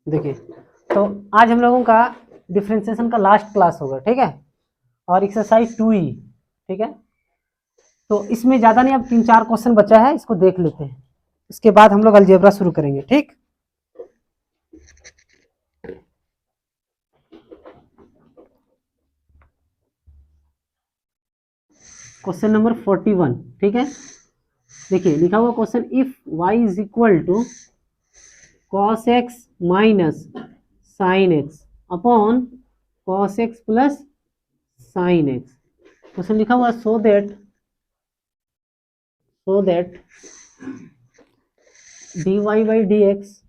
देखिए, तो आज हम लोगों का डिफरेंशिएशन का लास्ट क्लास होगा, ठीक है, और एक्सरसाइज 2E, ठीक है। तो इसमें ज़्यादा नहीं, अब 3-4 क्वेश्चन बचा है, इसको देख लेते हैं, इसके बाद हम लोग अलजेब्रा शुरू करेंगे, ठीक। क्वेश्चन नंबर 41, ठीक है। देखिए लिखा हुआ question, if y is equal to cos x minus sine x upon cos x plus sine x। Question लिखा हुआ so that dy by D X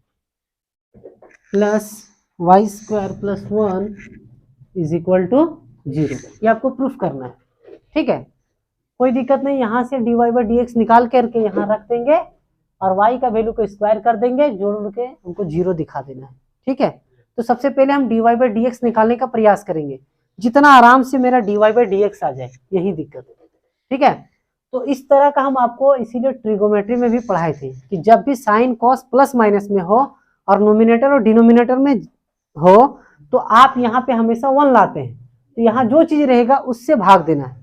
plus Y square plus 1 is equal to 0। ये आपको proof करना है, ठीक है। कोई दिक्कत नहीं, यहाँ से dy बाई डी एक्स निकाल करके यहाँ रख देंगे और y का वैल्यू को स्क्वायर कर देंगे, जोड़ के उनको 0 दिखा देना है, ठीक है। तो सबसे पहले हम dy बाई डी एक्स निकालने का प्रयास करेंगे, जितना आराम से मेरा dy बाई डी एक्स आ जाए, यही दिक्कत है, ठीक है। तो इस तरह का हम आपको इसीलिए ट्रिगोमेट्री में भी पढ़ाए थे कि जब भी साइन कॉस प्लस माइनस में हो और नोमिनेटर और डिनोमिनेटर में हो तो आप यहाँ पे हमेशा 1 लाते हैं, तो यहाँ जो चीज रहेगा उससे भाग देना है,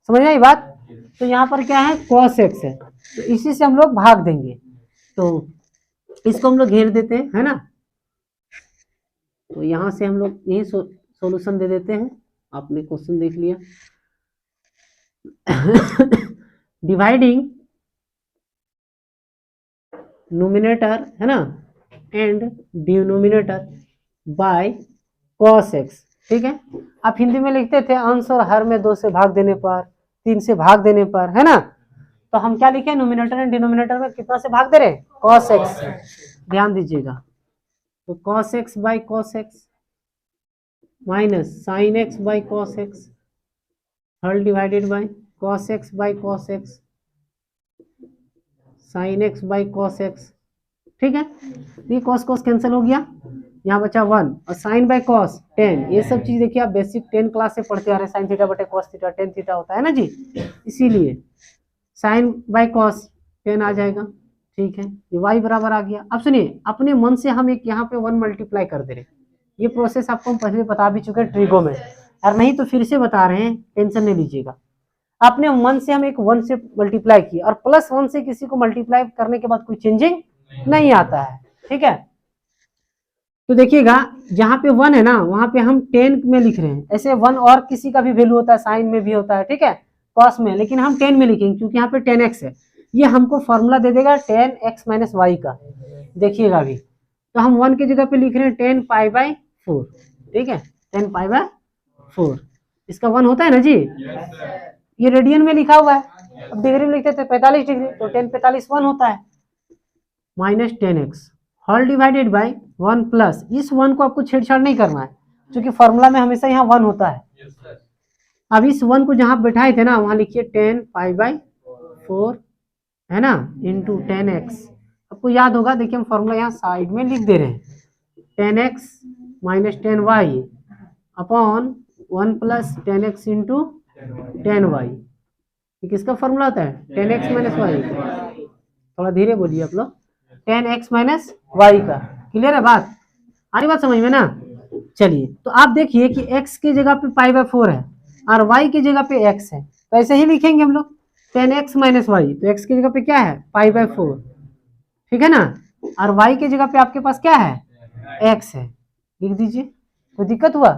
समझ में आई बात। तो यहाँ पर क्या है, cos x है, तो इसी से हम लोग भाग देंगे, तो इसको हम लोग घेर देते हैं, है ना। तो यहाँ से हम लोग यही सॉल्यूशन दे देते हैं, आपने क्वेश्चन देख लिया। डिवाइडिंग नोमिनेटर, है ना, and denominator by cos x, ठीक है। आप हिंदी में लिखते थे अंश और हर में 2 से भाग देने पर, 3 से भाग देने पर, है ना। तो हम क्या लिखे, नोमिनेटर एंड डिनोमिनेटर में कितना से भाग दे रहे, cos x। ध्यान दीजिएगा, तो cos x by cos x minus sine x by cos x whole divided by cos x by cos x sine x by cos x, ठीक है। ये cos cos कैंसिल हो गया, यहाँ बचा 1 और साइन बाई cos 10। ये सब चीज देखिए आप बेसिक 10 क्लास से पढ़ते आ रहे हैं, साइन थीटा बटे cos थीटा 10 थीटा होता है ना जी, इसीलिए साइन बाई cos 10 आ जाएगा, ठीक है। ये y बराबर आ गया। अब सुनिए, अपने मन से हम एक यहाँ पे 1 मल्टीप्लाई कर दे रहे हैं, ये प्रोसेस आपको हम पहले बता भी चुके हैं ट्रिगो में, और नहीं तो फिर से बता रहे हैं, टेंशन नहीं लीजिएगा। अपने मन से हम एक 1 से मल्टीप्लाई किया और प्लस 1 से किसी को मल्टीप्लाई करने के बाद कोई चेंजिंग नहीं आता है, ठीक है। तो देखिएगा जहां पे 1 है ना, वहां पे हम 10 में लिख रहे हैं, ऐसे 1 और किसी का भी वैल्यू होता है, साइन में भी होता है, ठीक है, कॉस में, लेकिन हम 10 में लिखेंगे क्योंकि यहाँ पे 10x है। ये हमको फॉर्मूला दे देगा 10x माइनस वाई का, देखिएगा अभी। तो हम 1 की जगह पे लिख रहे हैं 10 पाई बाई 4, ठीक है, 10 पाई बाई 4, इसका 1 होता है ना जी। ये रेडियन में लिखा हुआ है, अब डिग्री में लिखते थे 45 डिग्री, तो 10 45 1 होता है, minus 10x whole divided by 1 plus, इस 1 को आपको छेड़छाड़ नहीं करना है क्योंकि फॉर्मूला में हमेशा यहाँ 1 होता है। अब इस 1 को जहां बैठाए थे ना, वहां लिखिए 10 पाई बाई 4, है ना, इंटू 10x। आपको याद होगा, देखिए हम फॉर्मूला यहाँ साइड में लिख दे रहे हैं, 10x minus 10y upon 1 plus 10x into 10y। किसका फॉर्मूला होता है, 10x माइनस वाई। थोड़ा धीरे बोलिए आप लोग, 10x माइनस वाई का। क्लियर है बात, आ रही बात समझ में ना। चलिए, तो आप देखिए कि x की जगह पे पाई बाई 4 है और y की जगह पे x है, तो ऐसे ही लिखेंगे हम लोग 10x माइनस वाई, तो x की जगह पे क्या है, पाई बाई 4, ठीक है ना, और y की जगह पे आपके पास क्या है, x है, लिख दीजिए। कोई दिक्कत हुआ,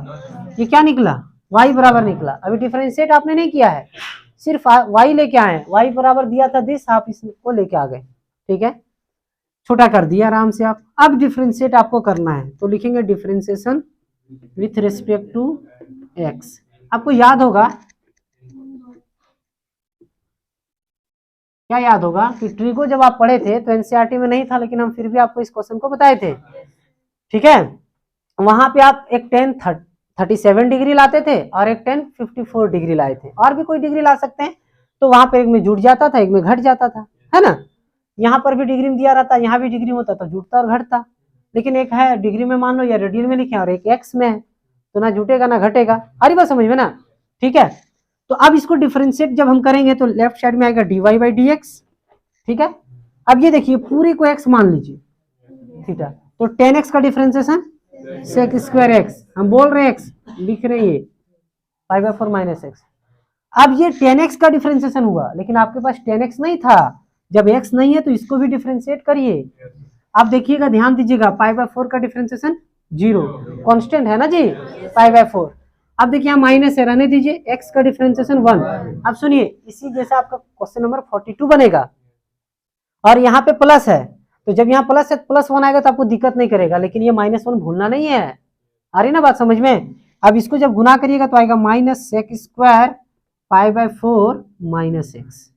ये क्या निकला, y बराबर निकला। अभी डिफरेंशिएट आपने नहीं किया है, सिर्फ y लेके आए, y बराबर दिया था दिस, आप इसको लेके आ गए, ठीक है, छोटा कर दिया आराम से आप। अब डिफरेंशिएट आपको करना है, तो लिखेंगे differentiation with respect to x। आपको याद होगा, क्या याद होगा कि ट्रिगो जब आप पढ़े थे तो एनसीईआरटी में नहीं था, लेकिन हम फिर भी आपको इस क्वेश्चन को बताए थे, ठीक है। वहां पे आप एक 37 डिग्री लाते थे और एक 54 डिग्री लाए थे, और भी कोई डिग्री ला सकते हैं, तो वहां पे एक में जुड़ जाता था, एक में घट जाता था, है ना। यहाँ पर भी डिग्री में दिया रहता, यहाँ भी डिग्री होता, तो जुड़ता और घटता, लेकिन एक है डिग्री में मान लो या रेडियन में लिखे और एक एक्स में है, तो ना जुटेगा ना घटेगा। अरे बात समझ में ना, ठीक है। तो अब इसको डिफरेंशिएट जब हम करेंगे तो लेफ्ट साइड में आएगा dy बाई डी एक्स, ठीक है। अब ये देखिए पूरी को x मान लीजिए, थीटा, तो टेन एक्स का डिफरेंशिएशन सेक स्क्वायर एक्स, हम बोल रहे हैं एक्स, लिख रहे हैं ये पाई बाय 4 माइनस एक्स। अब ये 10x का डिफरेंशिएशन हुआ, लेकिन आपके पास 10x नहीं था, जब x नहीं है तो इसको भी डिफरेंशिएट करिए। अब देखिएगा, ध्यान दीजिएगा, पाई बाय 4 का डिफरेंशिएशन 0, कांस्टेंट है ना जी पाई बाय 4। अब देखिए यहाँ माइनस है, रहने दीजिए, x का डिफरेंशिएशन 1। अब सुनिए, इसी जैसा आपका क्वेश्चन नंबर 42 बनेगा, और यहाँ पे प्लस है, तो जब यहाँ प्लस है प्लस 1 आएगा तो आपको दिक्कत नहीं करेगा, लेकिन ये -1 भूलना नहीं है। आ रही ना बात समझ में? अब इसको जब गुना करिएगा तो आएगा minus sec square pi by 4 minus X.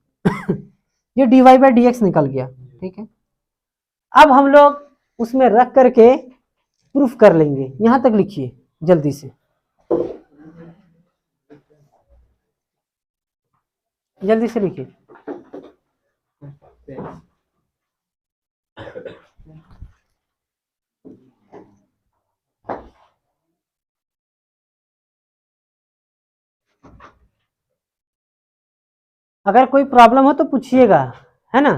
ये dy बाई dx निकल गया, ठीक है। अब हम लोग उसमें रख करके प्रूफ कर लेंगे, यहां तक लिखिए जल्दी से, जल्दी से लिखिए। अगर कोई प्रॉब्लम हो तो पूछिएगा, है ना,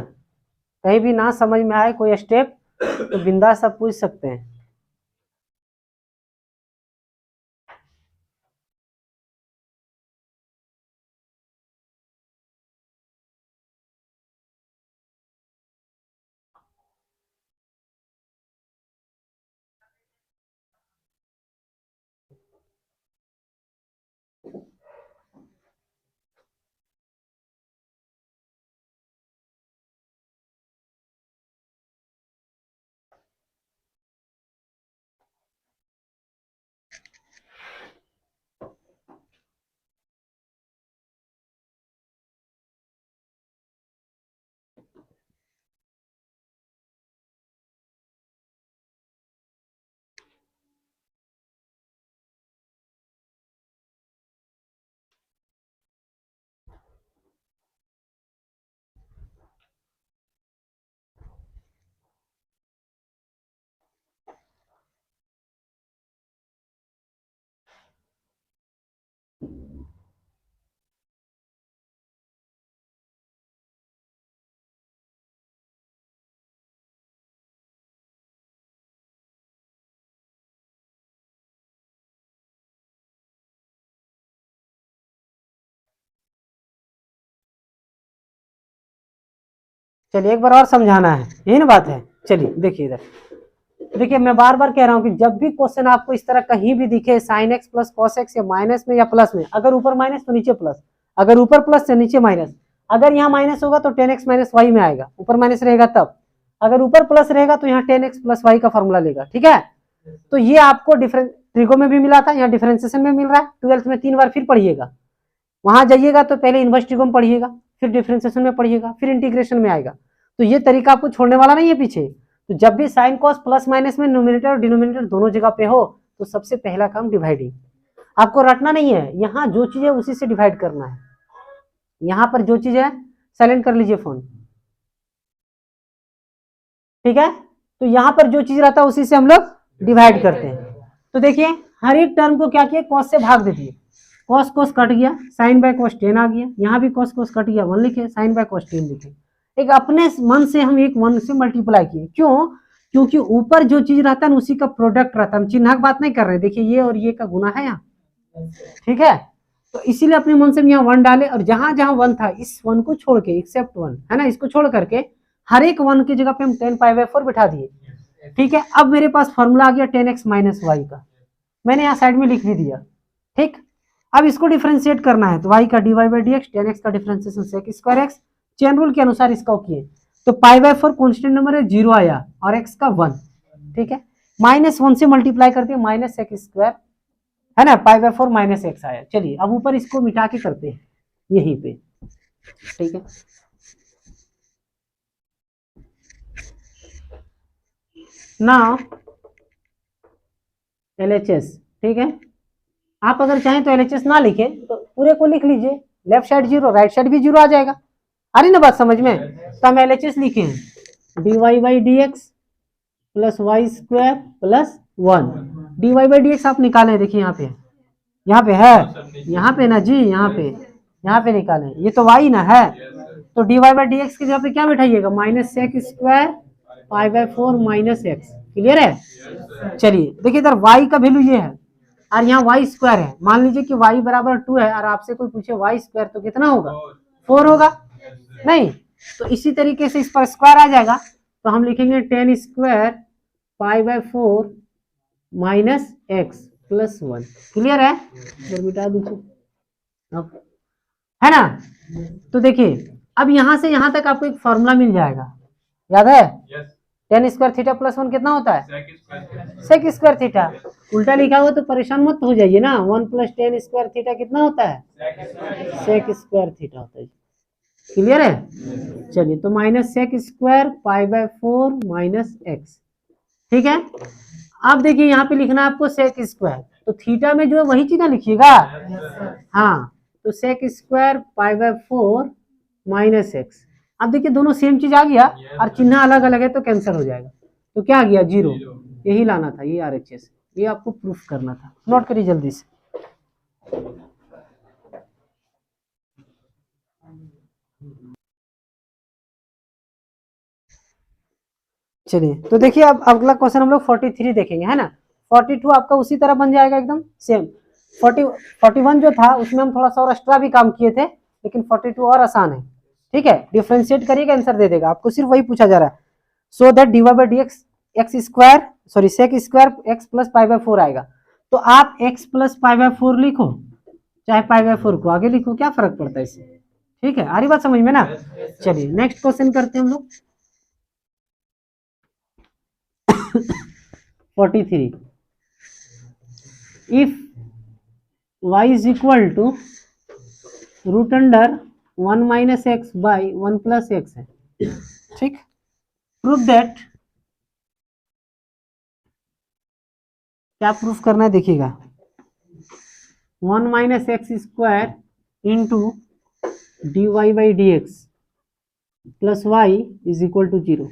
कहीं भी ना समझ में आए कोई स्टेप तो बिंदास आप पूछ सकते हैं। चलिए एक बार और समझाना है, यही ना बात है। चलिए देखिए इधर, देखिए मैं बार बार कह रहा हूं कि जब भी क्वेश्चन आपको इस तरह कहीं भी दिखे sine x plus cos x या माइनस में या प्लस में, अगर ऊपर माइनस तो नीचे प्लस, अगर ऊपर प्लस तो नीचे माइनस, अगर यहाँ माइनस होगा तो 10x माइनस वाई में आएगा, ऊपर माइनस रहेगा तब, अगर ऊपर प्लस रहेगा तो यहाँ 10x प्लस वाई का फॉर्मूला लेगा, ठीक है। तो ये आपको डिफरेंस ट्रिगो में भी मिला था, यहाँ डिफरेंशिएशन में मिल रहा है, 12th में 3 बार फिर पढ़िएगा, वहां जाइएगा तो पहले इनवर्स ट्रिगो में पढ़िएगा, फिर डिफरेंशिएशन में पढ़िएगा, फिर इंटीग्रेशन में आएगा, तो ये तरीका आपको छोड़ने वाला नहीं है पीछे। तो जब भी साइन कॉस प्लस माइनस में न्यूमरेटर और डिनोमिनेटर दोनों जगह पे हो तो सबसे पहला काम डिवाइडिंग, आपको रटना नहीं है, यहाँ जो चीज है उसी से डिवाइड करना है। यहाँ पर जो चीज है, साइलेंट कर लीजिए फोन, ठीक है। तो यहाँ पर जो चीज रहता है उसी से हम लोग डिवाइड करते हैं। तो देखिए हर एक टर्म को क्या किया, कॉस से भाग दे दिए, कॉस कॉस कट गया, साइन बाय कॉस 10 आ गया, यहाँ भी कॉस कॉस कट गया 1 लिखे, साइन बाय कॉस 10 लिखे। एक अपने मन से हम एक 1 से मल्टीप्लाई किए, क्यों? क्योंकि ऊपर जो चीज रहता है ना उसी का प्रोडक्ट रहता है, हम चिन्ह की बात नहीं कर रहे, देखिए ये और ये का गुना है यहाँ, ठीक है। तो इसीलिए अपने मन से हम यहाँ 1 डाले, और जहां जहां 1 था इस 1 को छोड़ के, एक्सेप्ट 1 है ना, इसको छोड़ करके हर एक 1 की जगह पे हम 10 पाई बाय 4 बिठा दिए, ठीक है। अब मेरे पास फॉर्मूला आ गया 10x माइनस वाई का, मैंने यहाँ साइड में लिख भी दिया, ठीक। अब इसको डिफरेंशिएट करना है, तो y का dy by D X, 10x का differentiation sec square X, chain rule के अनुसार इसका किए, तो पाई बाय 4 कॉन्स्टेंट नंबर है 0 आया, और x का 1, ठीक है। -1 से मल्टीप्लाई करते हैं, माइनस सेक स्क्वायर है ना, पाई बाय 4 माइनस एक्स आया। चलिए अब ऊपर इसको मिटा के करते हैं यहीं पे, ठीक है। नाउ LHS, ठीक है। आप अगर चाहें तो LHS ना लिखे तो पूरे को लिख लीजिए, लेफ्ट साइड 0 राइट साइड भी 0 आ जाएगा, आ रही ना बात समझ में। तो हम LHS लिखे हैं dy by D X plus Y square plus 1, dy by D X आप निकालें, देखिए यहाँ पे है, यहाँ पे ना जी, यहाँ पे निकालें, ये तो y ना है, तो dy बाई डी एक्स की जगह पे क्या बैठाइएगा, minus sec square pi by 4 minus x, clear है। चलिए देखिए इधर y का वैल्यू ये है और यहाँ y स्क्वायर है। मान लीजिए कि y बराबर 2 है और आपसे कोई पूछे y स्क्वायर तो कितना होगा, 4 होगा नहीं। तो इसी तरीके से इस पर स्क्वायर आ जाएगा तो हम लिखेंगे 10 square π/4 minus x plus 1। Clear है, फिर मिटा दीजिए अब, है ना। तो देखिए अब यहां से यहां तक आपको एक फॉर्मूला मिल जाएगा, याद है। 10 स्क्वायर थीटा प्लस 1 कितना होता है, सेक स्क्वायर थीटा। उल्टा लिखा हुआ तो परेशान मत हो जाइए ना, 1 + 10 स्क्वायर थीटा कितना होता है, सेक स्क्वायर थीटा होता है। क्लियर है। चलिए तो minus sec square π/4 minus x, ठीक है। अब देखिए यहाँ पे लिखना है आपको सेक स्क्वायर, तो थीटा में जो है वही चीज ना लिखिएगा। हाँ तो सेक स्क्वायर π/4 माइनस एक्स। अब देखिए दोनों सेम चीज आ गया और चिन्ह अलग अलग है तो कैंसिल हो जाएगा। तो क्या आ गया, 0। यही लाना था, ये RHS, ये आपको प्रूफ करना था। नोट करिए जल्दी से। चलिए तो देखिए अब अगला क्वेश्चन हम लोग 43 देखेंगे, है ना। 42 आपका उसी तरह बन जाएगा एकदम सेम। 41 जो था उसमें हम थोड़ा सा और एक्स्ट्रा भी काम किए थे, लेकिन 42 और आसान है, ठीक है। डिफरेंशिएट करिएगा, आंसर दे देगा आपको, सिर्फ वही पूछा जा रहा है। So that dy/dx x square sorry sec square x plus π/4 आएगा। तो आप x प्लस π/4 लिखो चाहे π/4 को आगे लिखो, क्या फर्क पड़ता है इससे, ठीक है। आ रही बात समझ में ना। चलिए नेक्स्ट क्वेश्चन करते हैं हम लोग 43। If y is equal to √1 minus x by 1 plus x है, ठीक। प्रूफ दैट, क्या प्रूफ करना है देखिएगा, 1 minus X square into dy/dx plus Y is equal to 0।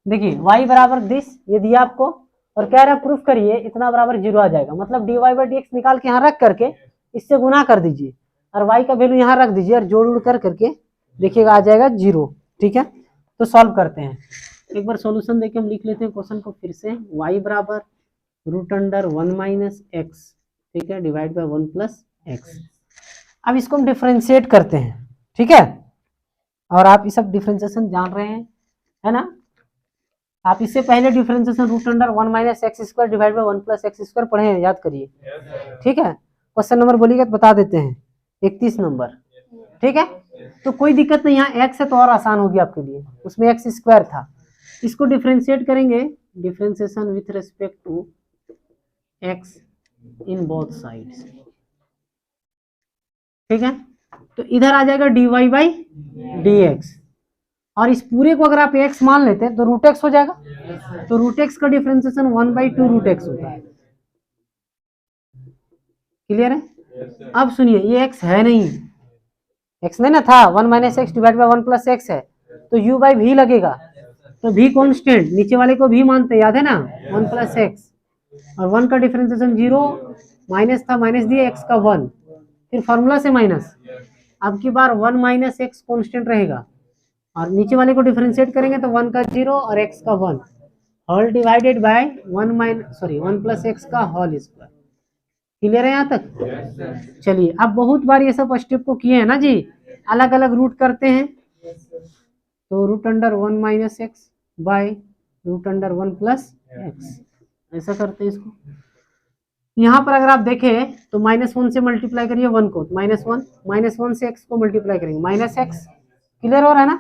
देखिए y बराबर दिस ये दिया आपको और कह रहा है प्रूफ करिए इतना बराबर 0 आ जाएगा। मतलब dy/dx निकाल के यहाँ रख करके इससे गुना कर दीजिए और y का वैल्यू यहाँ रख दीजिए और जोड़ उड़ कर करके देखिएगा आ जाएगा 0, ठीक है। तो सॉल्व करते हैं, एक बार सॉल्यूशन देके हम लिख लेते हैं क्वेश्चन को फिर से। y बराबर √1 माइनस एक्स, ठीक है, डिवाइड बाय 1 प्लस एक्स। अब इसको हम डिफरेंशिएट करते हैं, ठीक है। और आप ये सब डिफरेंशिएशन जान रहे हैं, है ना। आप इससे पहले differentiation √1 minus X square divide by 1 plus x square पढ़े हैं, याद करिए, ठीक है। क्वेश्चन नंबर बोलिएगा तो बता देते हैं, 31 नंबर, ठीक है। तो कोई दिक्कत नहीं, यहाँ एक्स है तो और आसान होगी आपके लिए, उसमें एक्स स्क्वायर था। इसको डिफरेंशिएट करेंगे, differentiation with respect to X in both sides, ठीक है। तो इधर आ जाएगा dy/dx और इस पूरे को अगर आप x मान लेते हैं तो √x हो जाएगा। तो √x का डिफरेंशिएशन 1/2 √x होता है। क्लियर है। अब सुनिए ये x है नहीं, x नहीं ना था, 1 minus x divide by 1 plus x है तो u/v लगेगा। तो v कांस्टेंट नीचे वाले को v मानते याद है ना, 1 प्लस एक्स और 1 का डिफरेंशिएशन 0, माइनस था माइनस दिए x का 1, फिर फॉर्मूला से माइनस। अब की बार 1 माइनस एक्स कांस्टेंट रहेगा और नीचे वाले को डिफरेंशिएट करेंगे तो 1 का 0 और x का 1 whole divided by 1 plus x का होल स्क्वायर। क्लियर है यहाँ तक। चलिए अब बहुत बार ये सब स्टेप को किए हैं ना जी, अलग अलग रूट करते हैं। तो √1 minus X by √1 plus X, ऐसा करते हैं इसको। यहाँ पर अगर आप देखें तो -1 से मल्टीप्लाई करिए 1 को, -1 से x को मल्टीप्लाई करेंगे माइनस एक्स। क्लियर हो रहा है ना।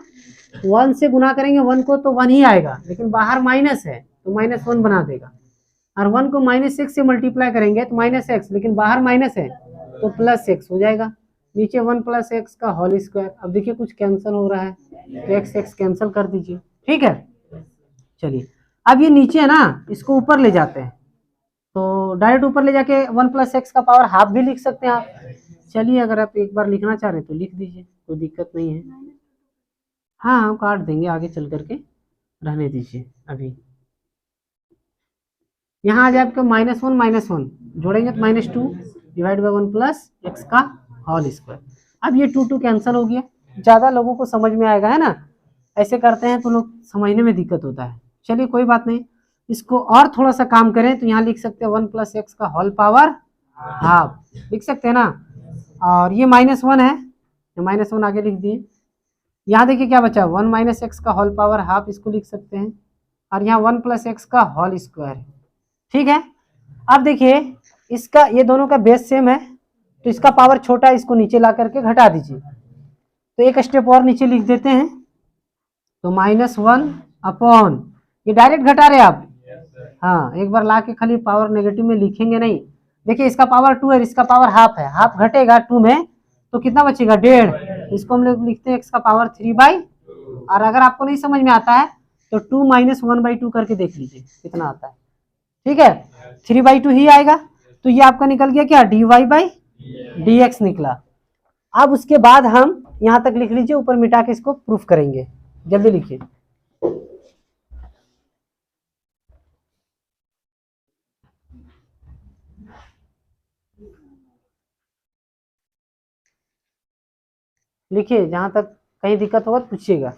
1 से गुना करेंगे 1 को तो 1 ही आएगा, लेकिन बाहर माइनस है तो -1 बना देगा। और 1 को -6 से मल्टीप्लाई करेंगे तो -x, लेकिन बाहर माइनस है तो +x हो जाएगा। नीचे 1 प्लस एक्स का होल स्क्वायर। अब देखिए कुछ कैंसिल हो रहा है तो x कैंसिल कर दीजिए, ठीक है। चलिए अब ये नीचे है ना, इसको ऊपर ले जाते हैं तो डायरेक्ट ऊपर ले जाके 1 प्लस एक्स का पावर हाफ भी लिख सकते हैं आप। चलिए अगर आप एक बार लिखना चाह रहे हैं तो लिख दीजिए, कोई दिक्कत नहीं है। हाँ हम काट देंगे, आगे चल करके रहने दीजिए। अभी यहाँ आ जाए आपका -1 जोड़ेंगे तो -2 डिवाइड बाय 1 प्लस एक्स का होल स्क्वायर। अब ये 2 कैंसिल हो गया, ज़्यादा लोगों को समझ में आएगा, है ना। ऐसे करते हैं तो लोग समझने में दिक्कत होता है। चलिए कोई बात नहीं, इसको और थोड़ा सा काम करें तो यहाँ लिख सकते हैं 1 + x का होल पावर हाफ, लिख सकते हैं ना। और ये -1 है, -1 आगे लिख दिए। यहाँ देखिए क्या बचा, 1 - x का होल पावर हाफ, इसको लिख सकते हैं। और यहाँ 1 + x का होल स्क्वायर, ठीक है। अब देखिए इसका, ये दोनों का बेस सेम है तो इसका पावर छोटा है, इसको नीचे ला करके घटा दीजिए। तो एक स्टेप और नीचे लिख देते हैं, तो -1 ये डायरेक्ट घटा रहे आप। हाँ, एक बार ला के खाली पावर नेगेटिव में लिखेंगे नहीं। देखिए इसका पावर 2 है, इसका पावर हाफ है, हाफ घटेगा 2 में तो कितना बचेगा, 1.5। इसको हम लोग लिखते हैं x का पावर 3/। और अगर आपको नहीं समझ में आता है तो 2 - 1/2 करके देख लीजिए कितना आता है, ठीक है। 3/2 ही आएगा। तो ये आपका निकल गया क्या, dy/dx निकला। अब उसके बाद हम यहां तक लिख लीजिए, ऊपर मिटा के इसको प्रूफ करेंगे। जल्दी लिखिए। लिखिए, जहां तक कहीं दिक्कत होगा तो पूछिएगा।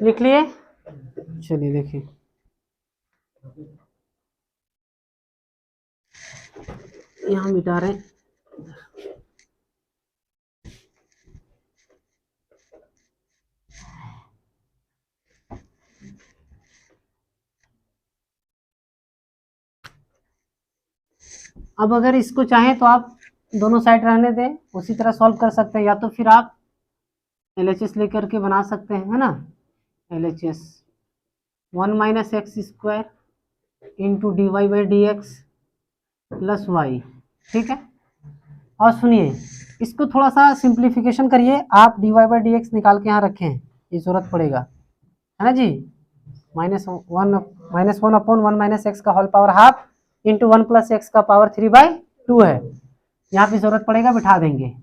लिख लिए, चलिए देखिए। यहाँ मिटा रहे हैं। अब अगर इसको चाहें तो आप दोनों साइड रहने दें, उसी तरह सॉल्व कर सकते हैं, या तो फिर आप LHS लेकर के बना सकते हैं, है ना। LHS 1 - x² into dy/dx plus y, ठीक है। और सुनिए, इसको थोड़ा सा सिंप्लीफिकेशन करिए आप, dy/dx निकाल के यहाँ रखें, ये जरूरत पड़ेगा। है ना जी, -1 अपॉन 1 माइनस एक्स का whole power half into 1 plus x का पावर 3/2 है। यहाँ पे जरूरत पड़ेगा बिठा देंगे।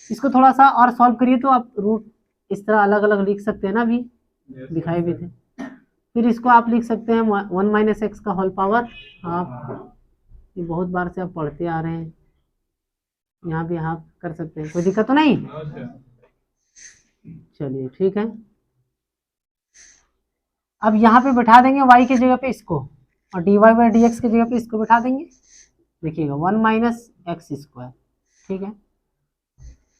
इसको थोड़ा सा और सॉल्व करिए तो आप रूट इस तरह अलग अलग लिख सकते हैं ना, अभी दिखाए भी थे। फिर इसको आप लिख सकते हैं 1 माइनस एक्स का होल पावर हाफ, ये बहुत बार से आप पढ़ते आ रहे हैं, यहाँ भी हाफ कर सकते हैं, कोई दिक्कत तो नहीं। चलिए ठीक है, अब यहाँ पे बैठा देंगे y की जगह पे इसको, और dy बाई डी एक्स की जगह पे इसको बैठा देंगे। देखिएगा 1 माइनस एक्स स्क्वायर, ठीक है,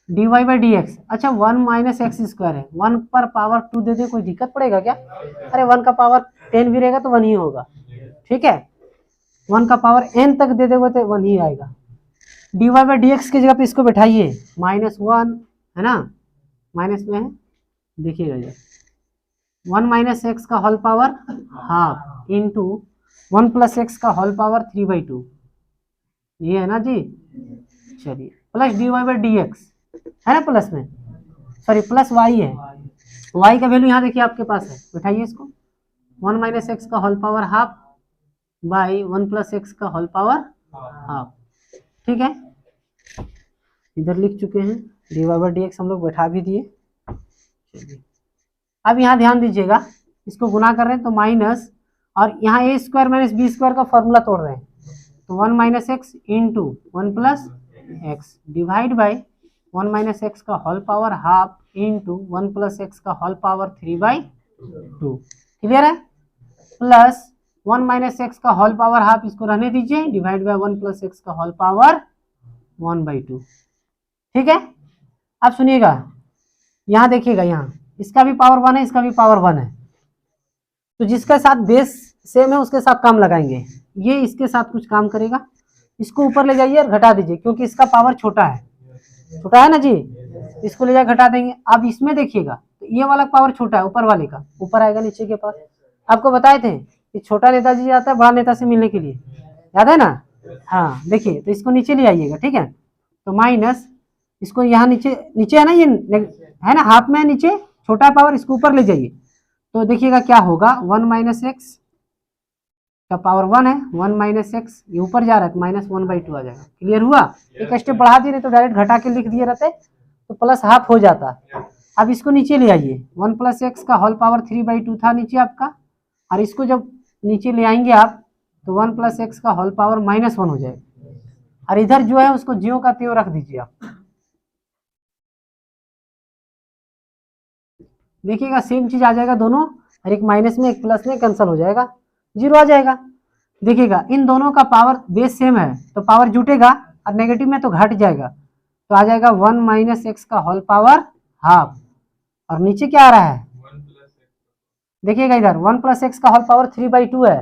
dy बाई डी एक्स। अच्छा 1 माइनस एक्स स्क्वायर है, 1 पर पावर 2 दे दे, कोई दिक्कत पड़ेगा क्या? अरे 1 का पावर 10 भी रहेगा तो 1 ही होगा, ठीक है, 1 का पावर n तक दे देगा तो 1 ही आएगा। dy बाई डी एक्स की जगह पे इसको बैठाइए, -1 है ना, माइनस में है, देखिएगा ये 1 माइनस एक्स का whole power half into 1 plus x का होल पावर 3/2, ये है ना जी। चलिए plus dy by D X है ना, प्लस में, सॉरी प्लस y है, y का वैल्यू यहाँ देखिए आपके पास है, बैठाइए इसको 1 माइनस एक्स का whole power half by 1 plus x का होल पावर हाफ, ठीक है, इधर लिख चुके हैं, dy बाई डी एक्स हम लोग बैठा भी दिए। चलिए अब यहाँ ध्यान दीजिएगा, इसको गुना कर रहे हैं तो माइनस, और यहाँ a square minus B square का फॉर्मूला तोड़ रहे हैं, तो 1 minus x into 1 plus x divide by 1 minus x का whole power half into 1 plus x का होल पावर 3/2, क्लियर है, प्लस 1 माइनस एक्स का होल पावर हाफ, इसको रहने दीजिए, डिवाइड बाई 1 प्लस एक्स का होल पावर 1/2, ठीक है। अब सुनिएगा, यहाँ देखिएगा, यहाँ इसका भी पावर 1 है, इसका भी पावर 1 है, तो जिसके साथ बेस सेम है उसके साथ काम लगाएंगे, ये इसके साथ कुछ काम करेगा, इसको ऊपर ले जाइए और घटा दीजिए, क्योंकि इसका पावर छोटा है ना जी, इसको ले जाकर घटा देंगे। अब इसमें देखिएगा, तो ये वाला पावर छोटा है, ऊपर वाले का ऊपर आएगा नीचे के पास, आपको बताए थे कि छोटा नेताजी आता है बड़ा नेता से मिलने के लिए, याद है ना, हाँ देखिए, तो इसको नीचे ले आइएगा, ठीक है, तो माइनस, इसको यहाँ नीचे है ना, ये है ना, हाफ में नीचे छोटा पावर, इसको ऊपर ले जाइए, तो देखिएगा क्या होगा, 1 माइनस एक्स का पावर 1 है, 1 माइनस एक्स ये ऊपर जा रहा है तो -1/2 आ जाएगा, क्लियर हुआ। एक स्टेप बढ़ा दिए, नहीं तो डायरेक्ट घटा के लिख दिए रहते तो प्लस हाफ हो जाता। अब इसको नीचे ले आइए, 1 प्लस एक्स का होल पावर 3/2 था नीचे आपका, और इसको जब नीचे ले आएंगे आप तो 1 प्लस एक्स का होल पावर -1 हो जाएगा, और इधर जो है उसको ज्यों का त्यों रख दीजिए आप, देखिएगा सेम चीज आ जाएगा दोनों, और एक माइनस में एक प्लस में कैंसिल हो जाएगा, 0 आ जाएगा। देखिएगा इन दोनों का पावर बेस सेम है तो पावर जुटेगा, और नेगेटिव में तो घट जाएगा, तो आ जाएगा 1 माइनस एक्स का होल पावर हाफ, और नीचे क्या आ रहा है, देखिएगा इधर 1 प्लस एक्स का होल पावर 3/2 है,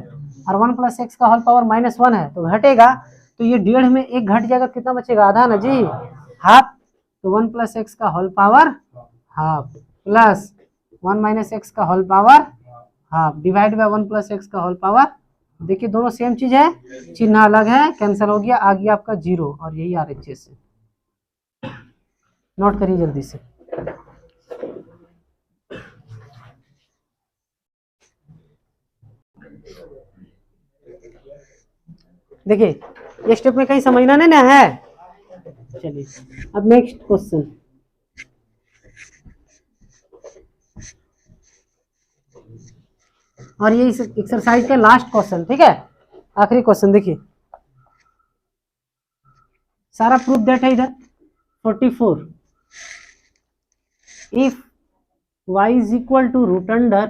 और 1 प्लस एक्स का होल पावर -1 है, तो घटेगा, तो ये 1.5 में एक घट जाएगा, कितना बचेगा, आधा ना जी, हाफ, तो 1 प्लस एक्स का whole power half plus 1 minus x का whole power half divide by 1 plus x का होल पावर, देखिए दोनों सेम चीज है, चिन्ह अलग है, कैंसिल हो गया, आ गया आपका 0, और यही RHS है, नोट करिए जल्दी से। देखिए ये स्टेप में कहीं समझना नहीं ना है। चलिए अब नेक्स्ट क्वेश्चन, और ये इस एक्सरसाइज का लास्ट क्वेश्चन, ठीक है, आखिरी क्वेश्चन। देखिए सारा प्रूफ दैट है इधर 44, if y is equal to root under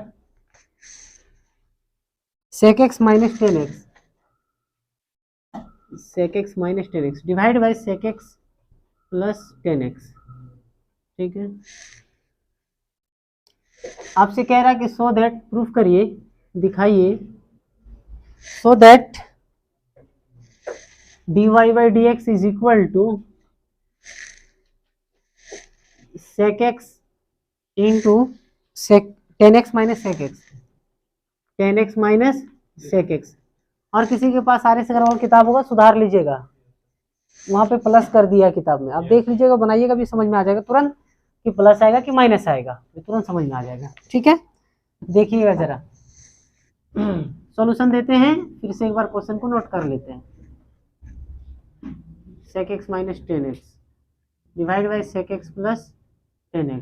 sec x minus 10x, sec x minus 10x divide by sec x plus 10x, ठीक है, आपसे कह रहा है कि सो दैट, प्रूफ करिए, दिखाइए, so that dy by D X is equal to sec x into sec 10x minus sec x, 10x minus sec x, और किसी के पास RS अग्रवाल किताब होगा सुधार लीजिएगा, वहां पे प्लस कर दिया किताब में, आप देख लीजिएगा, बनाइएगा भी, समझ में आ जाएगा तुरंत कि प्लस आएगा कि माइनस आएगा, ये तुरंत समझ में आ जाएगा, ठीक है। देखिएगा जरा, सॉल्यूशन देते हैं, फिर से एक बार क्वेश्चन को नोट कर लेते हैं। sec x minus 10x divide by sec x plus 10x,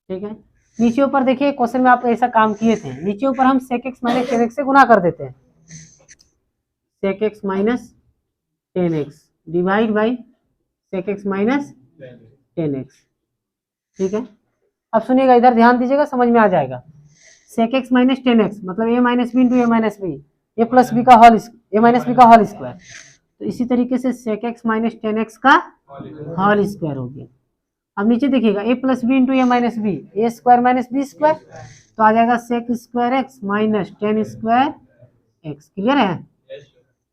ठीक है। नीचे ऊपर देखिए क्वेश्चन में आप ऐसा काम किए थे, नीचे ऊपर हम sec x माइनस 10x से गुना कर देते हैं, sec x minus 10x divide by sec x minus 10x, ठीक है। अब सुनिएगा, इधर ध्यान दीजिएगा, समझ में आ जाएगा। sec x माइनस 10x मतलब a minus B into A minus B, A plus B का होल, ए माइनस बी का होल स्क्वायर। तो इसी तरीके से sec x माइनस 10x का होल स्क्वायर हो गया। अब नीचे देखिएगा a plus B into A minus B, A square minus B square, तो आ जाएगा sec square x minus 10 square x। क्लियर है?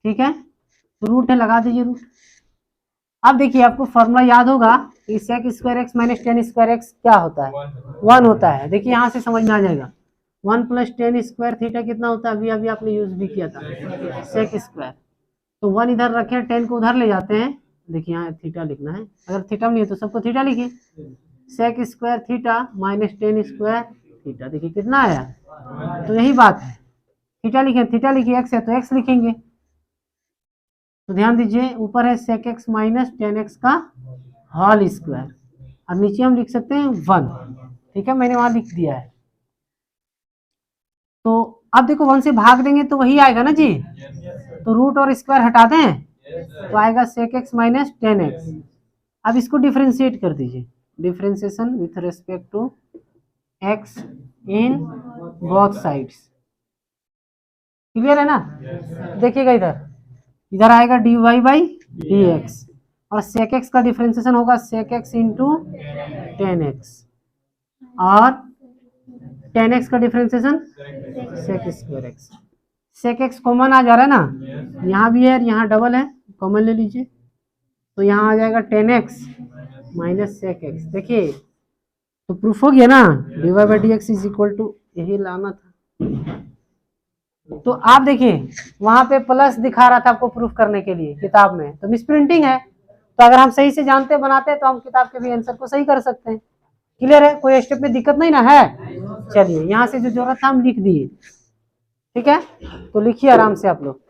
ठीक है, तो रूट है, लगा दीजिए रूट। अब देखिए आपको फॉर्मूला याद होगा कि sec square x minus 10 square x क्या होता है, 1 होता है। देखिए यहाँ से समझ में आ जाएगा, 1 प्लस 10 स्क्वायर थीटा कितना होता है, अभी अभी आपने यूज भी किया था, sec स्क्वायर। तो 1 इधर रखें, 10 को उधर ले जाते हैं, देखिए यहाँ थीटा लिखना है, अगर थीटा नहीं है तो सबको थीटा लिखिए, sec square theta minus 10 square theta, देखिए कितना आया, तो यही बात है। थीटा लिखे, थीटा लिखिए, x है तो x लिखेंगे, तो ध्यान दीजिए ऊपर है sec x माइनस 10x का होल स्क्वायर, और नीचे हम लिख सकते हैं 1, ठीक है, मैंने वहां लिख दिया है। तो अब देखो 1 से भाग देंगे तो वही आएगा ना जी, तो रूट और स्क्वायर हटा दें तो आएगा sec x माइनस 10x। अब इसको डिफरेंशिएट कर दीजिए, differentiation with respect to x in both sides. Clear है ना? देखिएगा इधर, इधर आएगा dy बाई dx, और sec x का डिफरेंशिएशन होगा sec x इंटू 10x, और 10x का differentiation sec square x। sec x common आ जा रहा है ना, यहाँ भी है, यहाँ डबल है, कॉमन ले लीजिए, तो यहाँ आ जाएगा 10x माइनस sec x। देखिए तो प्रूफ हो गया ना, dy by dx is equal to, यही लाना था। तो आप देखिए वहां पे प्लस दिखा रहा था आपको प्रूफ करने के लिए किताब में, तो मिस प्रिंटिंग है, तो अगर हम सही से जानते बनाते तो हम किताब के भी आंसर को सही कर सकते हैं। क्लियर है? कोई स्टेप में दिक्कत नहीं ना है? चलिए यहाँ से जो जरूरत था हम लिख दिए, ठीक है, तो लिखिए आराम से आप लोग।